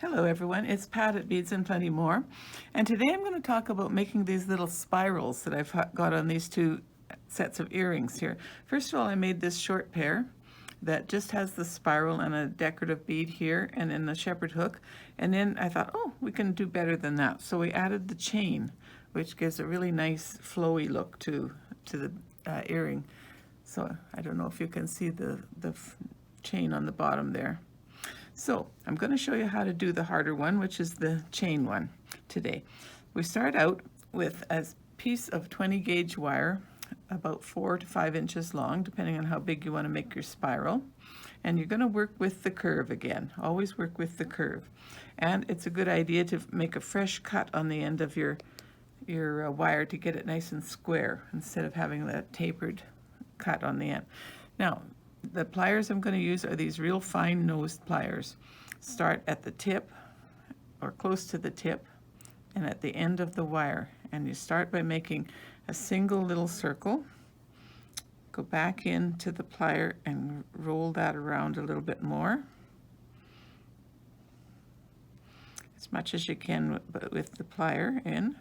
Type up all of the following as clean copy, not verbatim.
Hello everyone, it's Pat at Beads and Plenty More, and today I'm going to talk about making these little spirals that I've got on these two sets of earrings here. First of all, I made this short pair that just has the spiral and a decorative bead here and then the shepherd hook, and then I thought, oh, we can do better than that. So we added the chain, which gives a really nice flowy look to the earring. So I don't know if you can see the chain on the bottom there. So I'm going to show you how to do the harder one, which is the chain one today. We start out with a piece of 20 gauge wire, about 4 to 5 inches long, depending on how big you want to make your spiral. And you're going to work with the curve again. Always work with the curve. And it's a good idea to make a fresh cut on the end of your wire to get it nice and square instead of having that tapered cut on the end. Now, the pliers I'm going to use are these real fine nosed pliers. Start at the tip or close to the tip and at the end of the wire. And you start by making a single little circle. Go back into the plier and roll that around a little bit more. As much as you can with the plier in.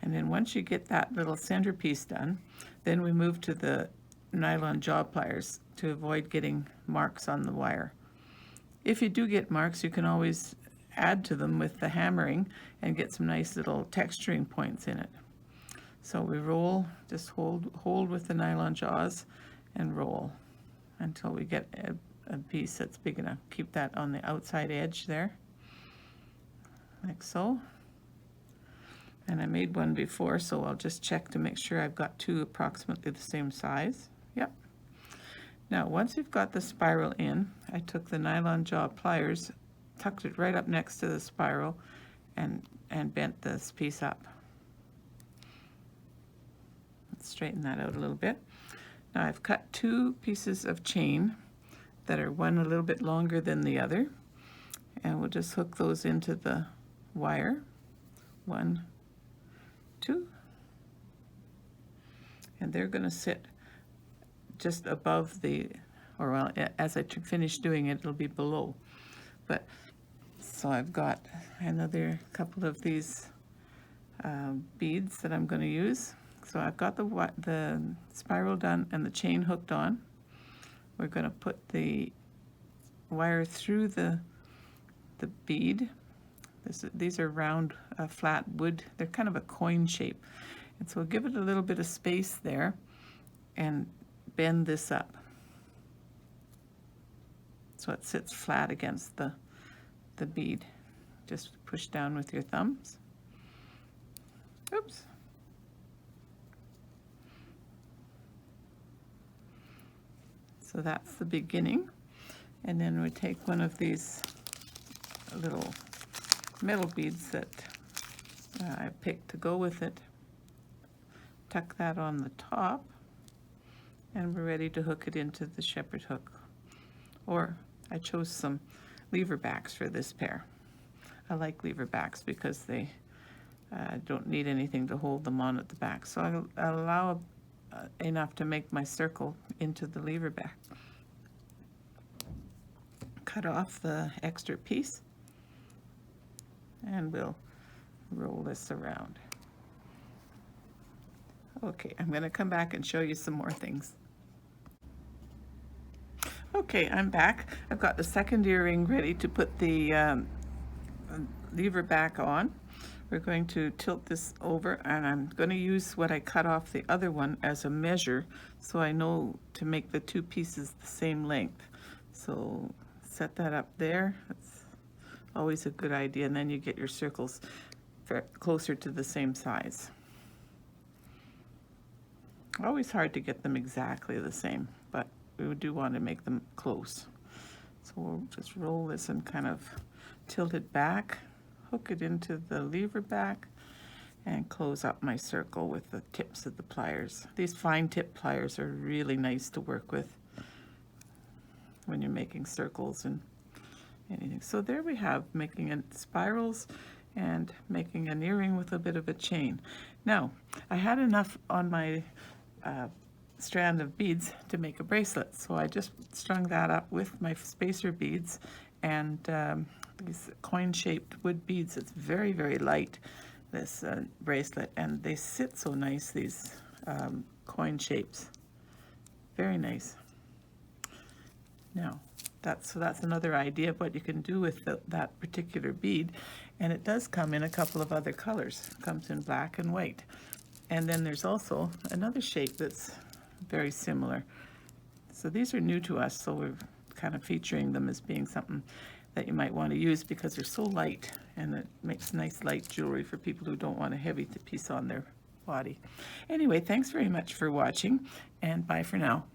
And then once you get that little centerpiece done, then we move to the nylon jaw pliers to avoid getting marks on the wire. If you do get marks, you can always add to them with the hammering and get some nice little texturing points in it. So we roll, just hold with the nylon jaws and roll until we get a piece that's big enough. Keep that on the outside edge there, like so. And I made one before, so I'll just check to make sure I've got two approximately the same size. Yep. Now, once you've got the spiral in, I took the nylon jaw pliers, tucked it right up next to the spiral, and bent this piece up. Let's straighten that out a little bit. Now, I've cut two pieces of chain that are one a little bit longer than the other, and we'll just hook those into the wire. 1, 2, and they're going to sit just above the, or well, as I finish doing it, it'll be below. But so I've got another couple of these beads that I'm going to use. So I've got the spiral done and the chain hooked on. We're going to put the wire through the bead. These are round, flat wood. They're kind of a coin shape. And so we'll give it a little bit of space there and bend this up so it sits flat against the bead. Just push down with your thumbs. Oops. So that's the beginning. And then we take one of these little metal beads that I picked to go with it, tuck that on the top, and we're ready to hook it into the shepherd hook. Or I chose some lever backs for this pair. I like lever backs because they don't need anything to hold them on at the back. So I'll allow enough to make my circle into the lever back. Cut off the extra piece and we'll roll this around. Okay, I'm going to come back and show you some more things. Okay, I'm back. I've got the second earring ready to put the lever back on. We're going to tilt this over, and I'm going to use what I cut off the other one as a measure so I know to make the two pieces the same length. So set that up there. That's always a good idea, and then you get your circles closer to the same size. Always hard to get them exactly the same, but we do want to make them close. So we'll just roll this and kind of tilt it back, hook it into the lever back, and close up my circle with the tips of the pliers. These fine tip pliers are really nice to work with when you're making circles and anything. So there we have making spirals and making an earring with a bit of a chain. Now, I had enough on my strand of beads to make a bracelet, so I just strung that up with my spacer beads and these coin-shaped wood beads. It's very, very light, this bracelet, and they sit so nice, these coin shapes. Very nice. Now, that's another idea of what you can do with that particular bead, and it does come in a couple of other colors. It comes in black and white. And then there's also another shape that's very similar. So these are new to us, so we're kind of featuring them as being something that you might want to use because they're so light, and it makes nice light jewelry for people who don't want a heavy piece on their body. Anyway, thanks very much for watching, and bye for now.